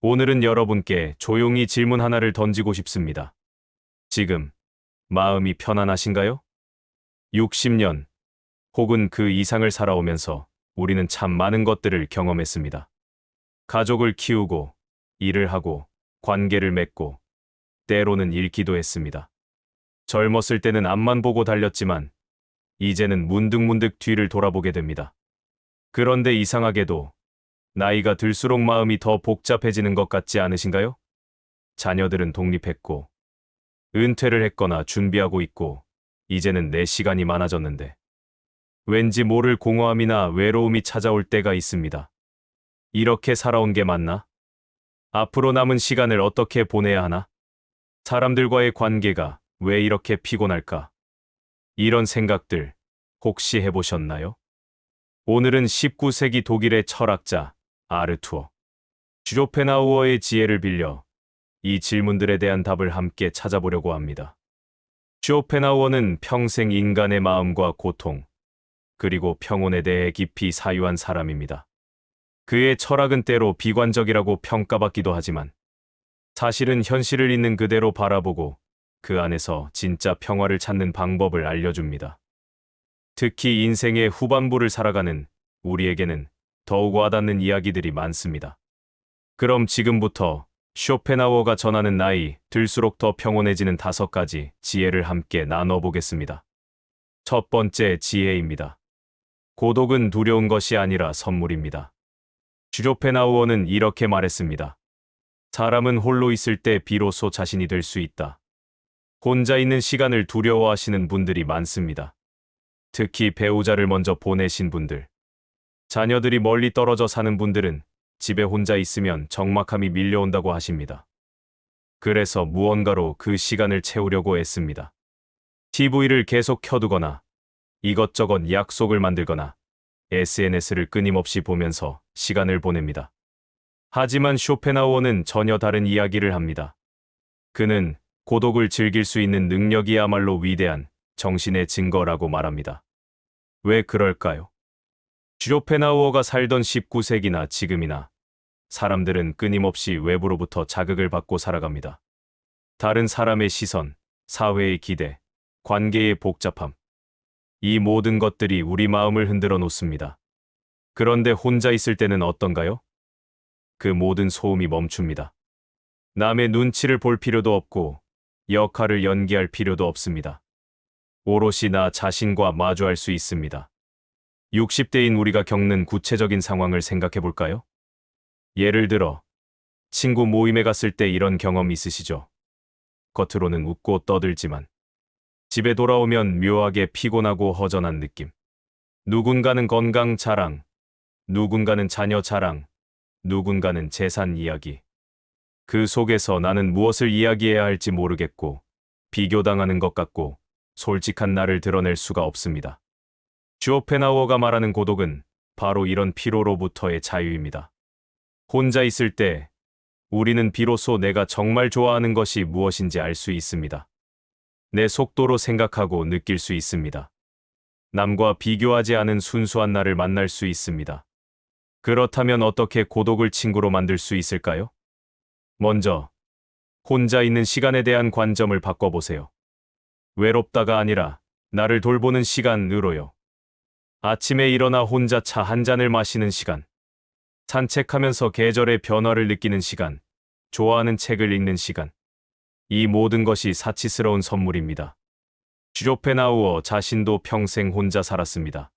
오늘은 여러분께 조용히 질문 하나를 던지고 싶습니다. 지금 마음이 편안하신가요? 60년 혹은 그 이상을 살아오면서 우리는 참 많은 것들을 경험했습니다. 가족을 키우고, 일을 하고, 관계를 맺고, 때로는 잃기도 했습니다. 젊었을 때는 앞만 보고 달렸지만, 이제는 문득문득 뒤를 돌아보게 됩니다. 그런데 이상하게도 나이가 들수록 마음이 더 복잡해지는 것 같지 않으신가요? 자녀들은 독립했고, 은퇴를 했거나 준비하고 있고, 이제는 내 시간이 많아졌는데, 왠지 모를 공허함이나 외로움이 찾아올 때가 있습니다. 이렇게 살아온 게 맞나? 앞으로 남은 시간을 어떻게 보내야 하나? 사람들과의 관계가 왜 이렇게 피곤할까? 이런 생각들 혹시 해보셨나요? 오늘은 19세기 독일의 철학자 아르투어 슈로펜하우어의 지혜를 빌려 이 질문들에 대한 답을 함께 찾아보려고 합니다. 쇼펜하우어는 평생 인간의 마음과 고통, 그리고 평온에 대해 깊이 사유한 사람입니다. 그의 철학은 때로 비관적이라고 평가받기도 하지만 사실은 현실을 있는 그대로 바라보고 그 안에서 진짜 평화를 찾는 방법을 알려줍니다. 특히 인생의 후반부를 살아가는 우리에게는 더욱 와닿는 이야기들이 많습니다. 그럼 지금부터 쇼펜하우어가 전하는 나이 들수록 더 평온해지는 5가지 지혜를 함께 나눠보겠습니다. 첫 번째 지혜입니다. 고독은 두려운 것이 아니라 선물입니다. 쇼펜하우어는 이렇게 말했습니다. 사람은 홀로 있을 때 비로소 자신이 될 수 있다. 혼자 있는 시간을 두려워하시는 분들이 많습니다. 특히 배우자를 먼저 보내신 분들, 자녀들이 멀리 떨어져 사는 분들은 집에 혼자 있으면 적막함이 밀려온다고 하십니다. 그래서 무언가로 그 시간을 채우려고 애씁니다. TV를 계속 켜두거나 이것저것 약속을 만들거나 SNS를 끊임없이 보면서 시간을 보냅니다. 하지만 쇼펜하우어는 전혀 다른 이야기를 합니다. 그는 고독을 즐길 수 있는 능력이야말로 위대한 정신의 증거라고 말합니다. 왜 그럴까요? 쇼펜하우어가 살던 19세기나 지금이나 사람들은 끊임없이 외부로부터 자극을 받고 살아갑니다. 다른 사람의 시선, 사회의 기대, 관계의 복잡함. 이 모든 것들이 우리 마음을 흔들어 놓습니다. 그런데 혼자 있을 때는 어떤가요? 그 모든 소음이 멈춥니다. 남의 눈치를 볼 필요도 없고 역할을 연기할 필요도 없습니다. 오롯이 나 자신과 마주할 수 있습니다. 60대인 우리가 겪는 구체적인 상황을 생각해 볼까요? 예를 들어, 친구 모임에 갔을 때 이런 경험 있으시죠? 겉으로는 웃고 떠들지만 집에 돌아오면 묘하게 피곤하고 허전한 느낌. 누군가는 건강 자랑, 누군가는 자녀 자랑, 누군가는 재산 이야기. 그 속에서 나는 무엇을 이야기해야 할지 모르겠고, 비교당하는 것 같고, 솔직한 나를 드러낼 수가 없습니다. 쇼펜하우어가 말하는 고독은 바로 이런 피로로부터의 자유입니다. 혼자 있을 때 우리는 비로소 내가 정말 좋아하는 것이 무엇인지 알 수 있습니다. 내 속도로 생각하고 느낄 수 있습니다. 남과 비교하지 않은 순수한 나를 만날 수 있습니다. 그렇다면 어떻게 고독을 친구로 만들 수 있을까요? 먼저, 혼자 있는 시간에 대한 관점을 바꿔보세요. 외롭다가 아니라 나를 돌보는 시간으로요. 아침에 일어나 혼자 차 한 잔을 마시는 시간, 산책하면서 계절의 변화를 느끼는 시간, 좋아하는 책을 읽는 시간. 이 모든 것이 사치스러운 선물입니다. 쇼펜하우어 자신도 평생 혼자 살았습니다.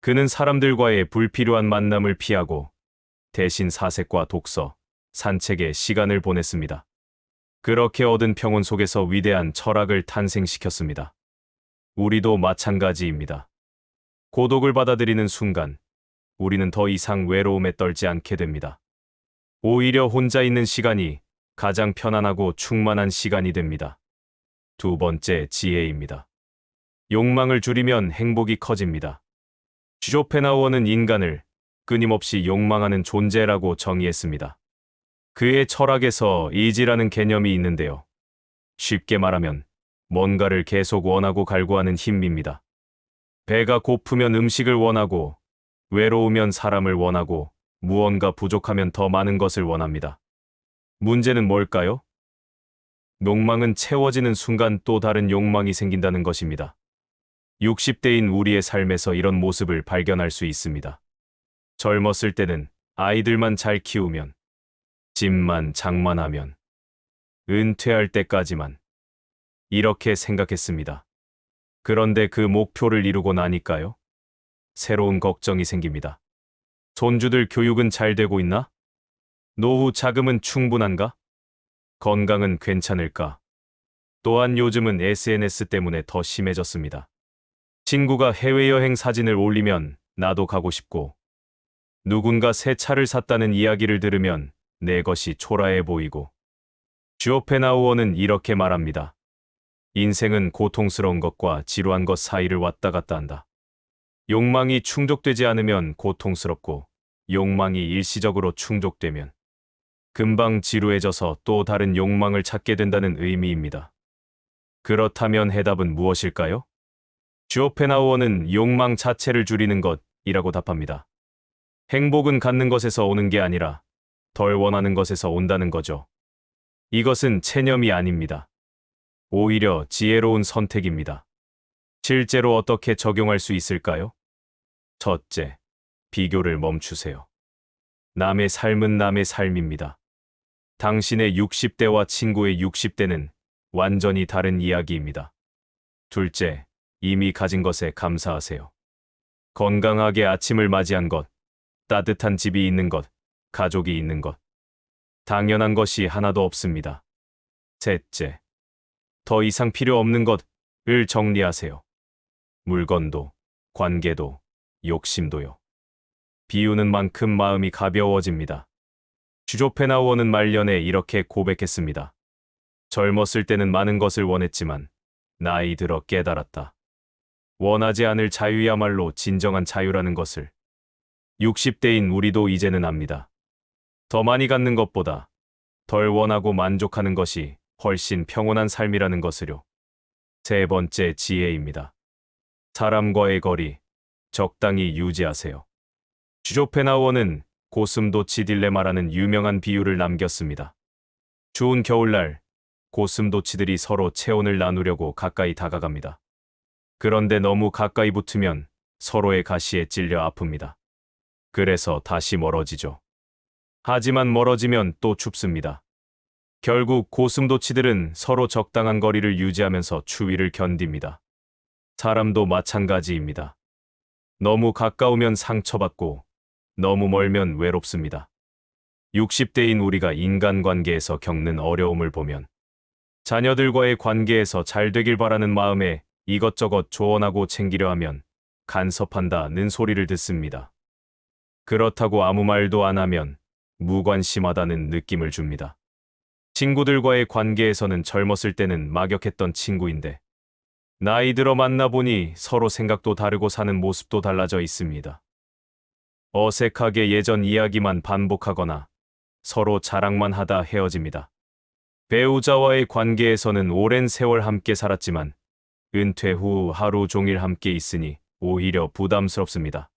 그는 사람들과의 불필요한 만남을 피하고 대신 사색과 독서, 산책에 시간을 보냈습니다. 그렇게 얻은 평온 속에서 위대한 철학을 탄생시켰습니다. 우리도 마찬가지입니다. 고독을 받아들이는 순간, 우리는 더 이상 외로움에 떨지 않게 됩니다. 오히려 혼자 있는 시간이 가장 편안하고 충만한 시간이 됩니다. 두 번째 지혜입니다. 욕망을 줄이면 행복이 커집니다. 쇼펜하우어는 인간을 끊임없이 욕망하는 존재라고 정의했습니다. 그의 철학에서 이지라는 개념이 있는데요. 쉽게 말하면 뭔가를 계속 원하고 갈구하는 힘입니다. 배가 고프면 음식을 원하고, 외로우면 사람을 원하고, 무언가 부족하면 더 많은 것을 원합니다. 문제는 뭘까요? 욕망은 채워지는 순간 또 다른 욕망이 생긴다는 것입니다. 60대인 우리의 삶에서 이런 모습을 발견할 수 있습니다. 젊었을 때는 아이들만 잘 키우면, 집만 장만하면, 은퇴할 때까지만 이렇게 생각했습니다. 그런데 그 목표를 이루고 나니까요? 새로운 걱정이 생깁니다. 손주들 교육은 잘 되고 있나? 노후 자금은 충분한가? 건강은 괜찮을까? 또한 요즘은 SNS 때문에 더 심해졌습니다. 친구가 해외여행 사진을 올리면 나도 가고 싶고, 누군가 새 차를 샀다는 이야기를 들으면 내 것이 초라해 보이고, 쇼펜하우어는 이렇게 말합니다. 인생은 고통스러운 것과 지루한 것 사이를 왔다 갔다 한다. 욕망이 충족되지 않으면 고통스럽고, 욕망이 일시적으로 충족되면 금방 지루해져서 또 다른 욕망을 찾게 된다는 의미입니다. 그렇다면 해답은 무엇일까요? 쇼펜하우어는 욕망 자체를 줄이는 것이라고 답합니다. 행복은 갖는 것에서 오는 게 아니라 덜 원하는 것에서 온다는 거죠. 이것은 체념이 아닙니다. 오히려 지혜로운 선택입니다. 실제로 어떻게 적용할 수 있을까요? 첫째, 비교를 멈추세요. 남의 삶은 남의 삶입니다. 당신의 60대와 친구의 60대는 완전히 다른 이야기입니다. 둘째, 이미 가진 것에 감사하세요. 건강하게 아침을 맞이한 것, 따뜻한 집이 있는 것, 가족이 있는 것. 당연한 것이 하나도 없습니다. 셋째, 더 이상 필요 없는 것을 정리하세요. 물건도, 관계도, 욕심도요. 비우는 만큼 마음이 가벼워집니다. 쇼펜하우어는 말년에 이렇게 고백했습니다. 젊었을 때는 많은 것을 원했지만 나이 들어 깨달았다. 원하지 않을 자유야말로 진정한 자유라는 것을. 60대인 우리도 이제는 압니다. 더 많이 갖는 것보다 덜 원하고 만족하는 것이 훨씬 평온한 삶이라는 것을요. 세 번째 지혜입니다. 사람과의 거리, 적당히 유지하세요. 쇼펜하우어는 고슴도치 딜레마라는 유명한 비유를 남겼습니다. 추운 겨울날, 고슴도치들이 서로 체온을 나누려고 가까이 다가갑니다. 그런데 너무 가까이 붙으면 서로의 가시에 찔려 아픕니다. 그래서 다시 멀어지죠. 하지만 멀어지면 또 춥습니다. 결국 고슴도치들은 서로 적당한 거리를 유지하면서 추위를 견딥니다. 사람도 마찬가지입니다. 너무 가까우면 상처받고 너무 멀면 외롭습니다. 60대인 우리가 인간관계에서 겪는 어려움을 보면 자녀들과의 관계에서 잘 되길 바라는 마음에 이것저것 조언하고 챙기려 하면 간섭한다는 소리를 듣습니다. 그렇다고 아무 말도 안 하면 무관심하다는 느낌을 줍니다. 친구들과의 관계에서는 젊었을 때는 막역했던 친구인데 나이 들어 만나보니 서로 생각도 다르고 사는 모습도 달라져 있습니다. 어색하게 예전 이야기만 반복하거나 서로 자랑만 하다 헤어집니다. 배우자와의 관계에서는 오랜 세월 함께 살았지만 은퇴 후 하루 종일 함께 있으니 오히려 부담스럽습니다.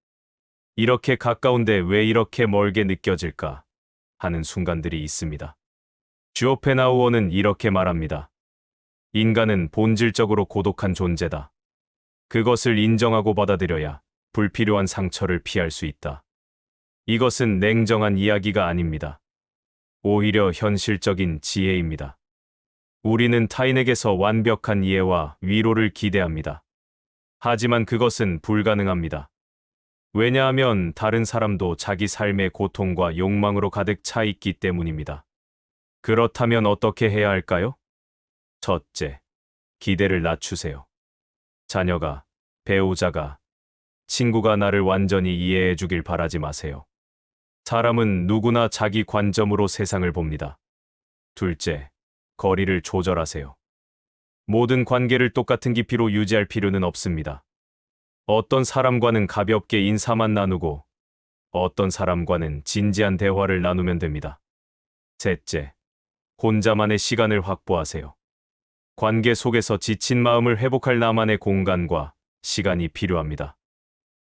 이렇게 가까운데 왜 이렇게 멀게 느껴질까 하는 순간들이 있습니다. 쇼펜하우어는 이렇게 말합니다. 인간은 본질적으로 고독한 존재다. 그것을 인정하고 받아들여야 불필요한 상처를 피할 수 있다. 이것은 냉정한 이야기가 아닙니다. 오히려 현실적인 지혜입니다. 우리는 타인에게서 완벽한 이해와 위로를 기대합니다. 하지만 그것은 불가능합니다. 왜냐하면 다른 사람도 자기 삶의 고통과 욕망으로 가득 차 있기 때문입니다. 그렇다면 어떻게 해야 할까요? 첫째, 기대를 낮추세요. 자녀가, 배우자가, 친구가 나를 완전히 이해해 주길 바라지 마세요. 사람은 누구나 자기 관점으로 세상을 봅니다. 둘째, 거리를 조절하세요. 모든 관계를 똑같은 깊이로 유지할 필요는 없습니다. 어떤 사람과는 가볍게 인사만 나누고 어떤 사람과는 진지한 대화를 나누면 됩니다. 셋째, 혼자만의 시간을 확보하세요. 관계 속에서 지친 마음을 회복할 나만의 공간과 시간이 필요합니다.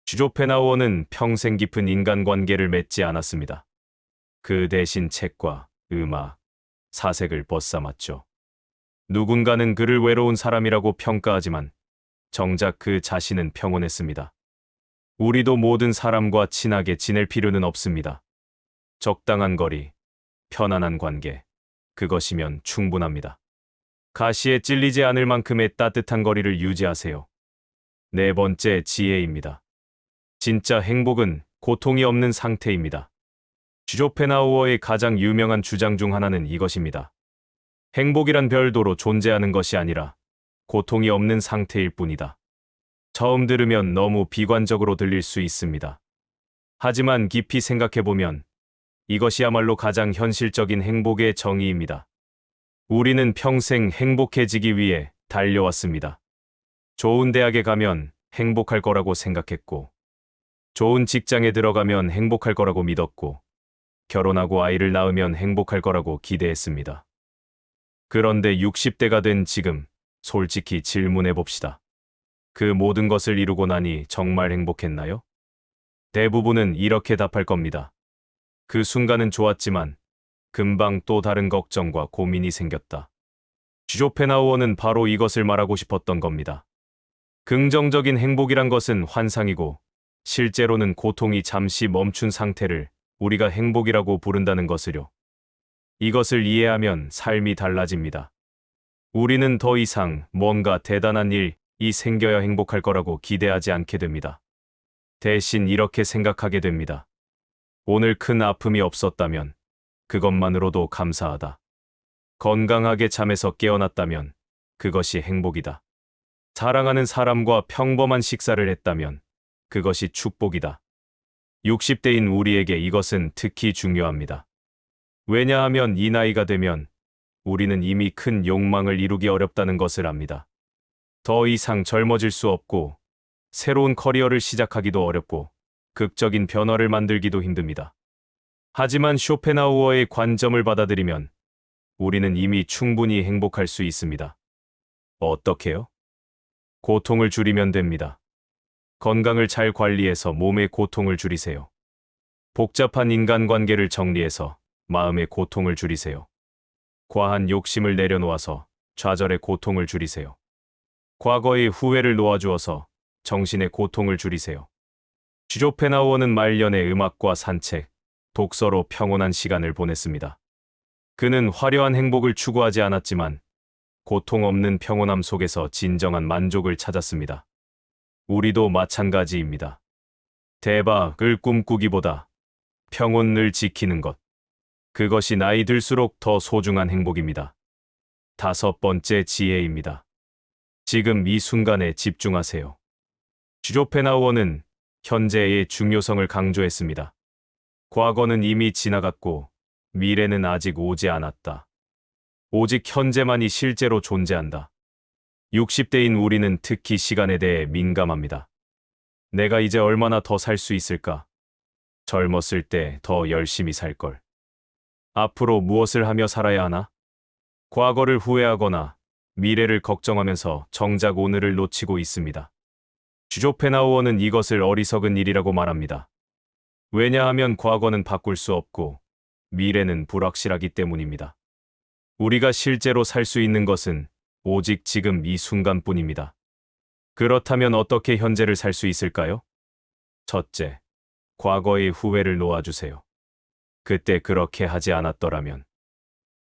쇼펜하우어는 평생 깊은 인간관계를 맺지 않았습니다. 그 대신 책과 음악, 사색을 벗삼았죠. 누군가는 그를 외로운 사람이라고 평가하지만 정작 그 자신은 평온했습니다. 우리도 모든 사람과 친하게 지낼 필요는 없습니다. 적당한 거리, 편안한 관계, 그것이면 충분합니다. 가시에 찔리지 않을 만큼의 따뜻한 거리를 유지하세요. 네 번째 지혜입니다. 진짜 행복은 고통이 없는 상태입니다. 쇼펜하우어의 가장 유명한 주장 중 하나는 이것입니다. 행복이란 별도로 존재하는 것이 아니라 고통이 없는 상태일 뿐이다. 처음 들으면 너무 비관적으로 들릴 수 있습니다. 하지만 깊이 생각해보면 이것이야말로 가장 현실적인 행복의 정의입니다. 우리는 평생 행복해지기 위해 달려왔습니다. 좋은 대학에 가면 행복할 거라고 생각했고, 좋은 직장에 들어가면 행복할 거라고 믿었고, 결혼하고 아이를 낳으면 행복할 거라고 기대했습니다. 그런데 60대가 된 지금, 솔직히 질문해 봅시다. 그 모든 것을 이루고 나니 정말 행복했나요? 대부분은 이렇게 답할 겁니다. 그 순간은 좋았지만 금방 또 다른 걱정과 고민이 생겼다. 쇼펜하우어는 바로 이것을 말하고 싶었던 겁니다. 긍정적인 행복이란 것은 환상이고 실제로는 고통이 잠시 멈춘 상태를 우리가 행복이라고 부른다는 것을요. 이것을 이해하면 삶이 달라집니다. 우리는 더 이상 뭔가 대단한 일이 생겨야 행복할 거라고 기대하지 않게 됩니다. 대신 이렇게 생각하게 됩니다. 오늘 큰 아픔이 없었다면 그것만으로도 감사하다. 건강하게 잠에서 깨어났다면 그것이 행복이다. 사랑하는 사람과 평범한 식사를 했다면 그것이 축복이다. 60대인 우리에게 이것은 특히 중요합니다. 왜냐하면 이 나이가 되면 우리는 이미 큰 욕망을 이루기 어렵다는 것을 압니다. 더 이상 젊어질 수 없고 새로운 커리어를 시작하기도 어렵고 극적인 변화를 만들기도 힘듭니다. 하지만 쇼펜하우어의 관점을 받아들이면 우리는 이미 충분히 행복할 수 있습니다. 어떻게요? 고통을 줄이면 됩니다. 건강을 잘 관리해서 몸의 고통을 줄이세요. 복잡한 인간관계를 정리해서 마음의 고통을 줄이세요. 과한 욕심을 내려놓아서 좌절의 고통을 줄이세요. 과거의 후회를 놓아주어서 정신의 고통을 줄이세요. 쇼펜하우어는 말년에 음악과 산책, 독서로 평온한 시간을 보냈습니다. 그는 화려한 행복을 추구하지 않았지만 고통 없는 평온함 속에서 진정한 만족을 찾았습니다. 우리도 마찬가지입니다. 대박을 꿈꾸기보다 평온을 지키는 것. 그것이 나이 들수록 더 소중한 행복입니다. 다섯 번째 지혜입니다. 지금 이 순간에 집중하세요. 쇼펜하우어는 현재의 중요성을 강조했습니다. 과거는 이미 지나갔고 미래는 아직 오지 않았다. 오직 현재만이 실제로 존재한다. 60대인 우리는 특히 시간에 대해 민감합니다. 내가 이제 얼마나 더 살 수 있을까? 젊었을 때 더 열심히 살 걸. 앞으로 무엇을 하며 살아야 하나? 과거를 후회하거나 미래를 걱정하면서 정작 오늘을 놓치고 있습니다. 쇼펜하우어는 이것을 어리석은 일이라고 말합니다. 왜냐하면 과거는 바꿀 수 없고 미래는 불확실하기 때문입니다. 우리가 실제로 살 수 있는 것은 오직 지금 이 순간뿐입니다. 그렇다면 어떻게 현재를 살 수 있을까요? 첫째, 과거의 후회를 놓아주세요. 그때 그렇게 하지 않았더라면.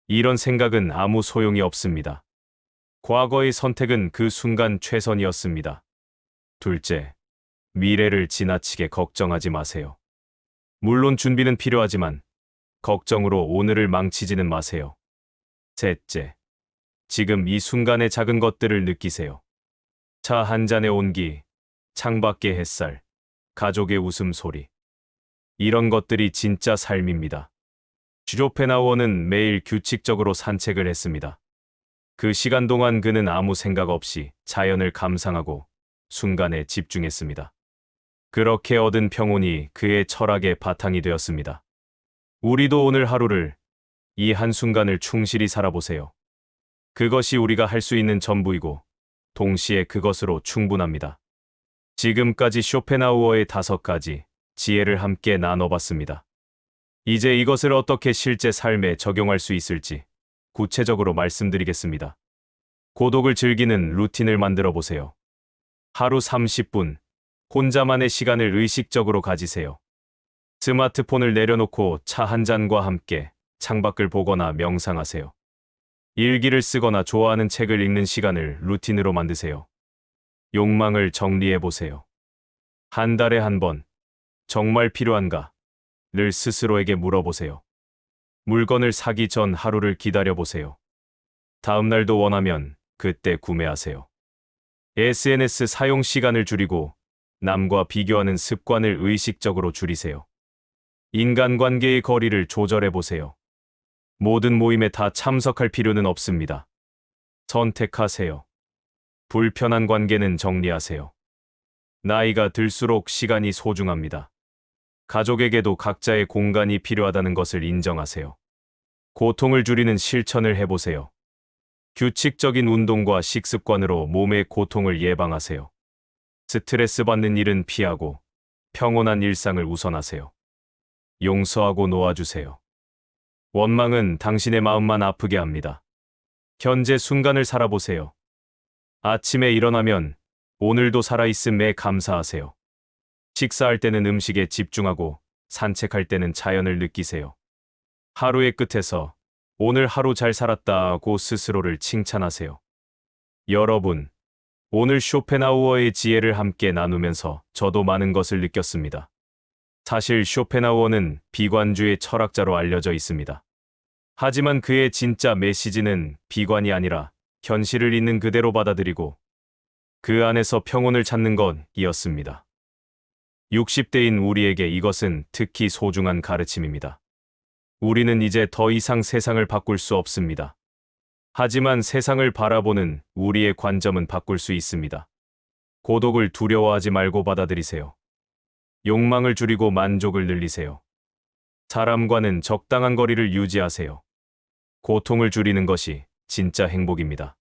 이런 생각은 아무 소용이 없습니다. 과거의 선택은 그 순간 최선이었습니다. 둘째, 미래를 지나치게 걱정하지 마세요. 물론 준비는 필요하지만 걱정으로 오늘을 망치지는 마세요. 셋째, 지금 이 순간의 작은 것들을 느끼세요. 차 한 잔의 온기, 창밖의 햇살, 가족의 웃음소리. 이런 것들이 진짜 삶입니다. 쇼펜하우어는 매일 규칙적으로 산책을 했습니다. 그 시간 동안 그는 아무 생각 없이 자연을 감상하고 순간에 집중했습니다. 그렇게 얻은 평온이 그의 철학의 바탕이 되었습니다. 우리도 오늘 하루를, 이 한순간을 충실히 살아보세요. 그것이 우리가 할 수 있는 전부이고 동시에 그것으로 충분합니다. 지금까지 쇼펜하우어의 5가지 지혜를 함께 나눠봤습니다. 이제 이것을 어떻게 실제 삶에 적용할 수 있을지 구체적으로 말씀드리겠습니다. 고독을 즐기는 루틴을 만들어 보세요. 하루 30분, 혼자만의 시간을 의식적으로 가지세요. 스마트폰을 내려놓고 차 한 잔과 함께 창밖을 보거나 명상하세요. 일기를 쓰거나 좋아하는 책을 읽는 시간을 루틴으로 만드세요. 욕망을 정리해 보세요. 한 달에 한 번, 정말 필요한가? 를 스스로에게 물어보세요. 물건을 사기 전 하루를 기다려 보세요. 다음 날도 원하면 그때 구매하세요. SNS 사용 시간을 줄이고 남과 비교하는 습관을 의식적으로 줄이세요. 인간관계의 거리를 조절해 보세요. 모든 모임에 다 참석할 필요는 없습니다. 선택하세요. 불편한 관계는 정리하세요. 나이가 들수록 시간이 소중합니다. 가족에게도 각자의 공간이 필요하다는 것을 인정하세요. 고통을 줄이는 실천을 해보세요. 규칙적인 운동과 식습관으로 몸의 고통을 예방하세요. 스트레스 받는 일은 피하고 평온한 일상을 우선하세요. 용서하고 놓아주세요. 원망은 당신의 마음만 아프게 합니다. 현재 순간을 살아보세요. 아침에 일어나면 오늘도 살아있음에 감사하세요. 식사할 때는 음식에 집중하고 산책할 때는 자연을 느끼세요. 하루의 끝에서 오늘 하루 잘 살았다고 스스로를 칭찬하세요. 여러분, 오늘 쇼펜하우어의 지혜를 함께 나누면서 저도 많은 것을 느꼈습니다. 사실 쇼펜하우어는 비관주의 철학자로 알려져 있습니다. 하지만 그의 진짜 메시지는 비관이 아니라 현실을 있는 그대로 받아들이고 그 안에서 평온을 찾는 것이었습니다. 60대인 우리에게 이것은 특히 소중한 가르침입니다. 우리는 이제 더 이상 세상을 바꿀 수 없습니다. 하지만 세상을 바라보는 우리의 관점은 바꿀 수 있습니다. 고독을 두려워하지 말고 받아들이세요. 욕망을 줄이고 만족을 늘리세요. 사람과는 적당한 거리를 유지하세요. 고통을 줄이는 것이 진짜 행복입니다.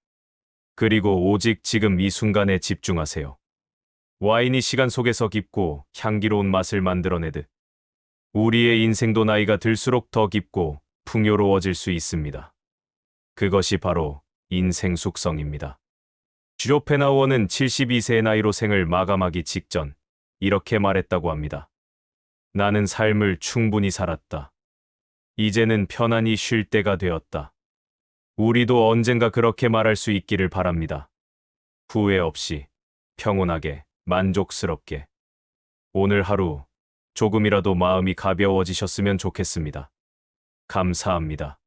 그리고 오직 지금 이 순간에 집중하세요. 와인이 시간 속에서 깊고 향기로운 맛을 만들어내듯 우리의 인생도 나이가 들수록 더 깊고 풍요로워질 수 있습니다. 그것이 바로 인생 숙성입니다. 쇼펜하우어는 72세의 나이로 생을 마감하기 직전 이렇게 말했다고 합니다. 나는 삶을 충분히 살았다. 이제는 편안히 쉴 때가 되었다. 우리도 언젠가 그렇게 말할 수 있기를 바랍니다. 후회 없이, 평온하게, 만족스럽게. 오늘 하루 조금이라도 마음이 가벼워지셨으면 좋겠습니다. 감사합니다.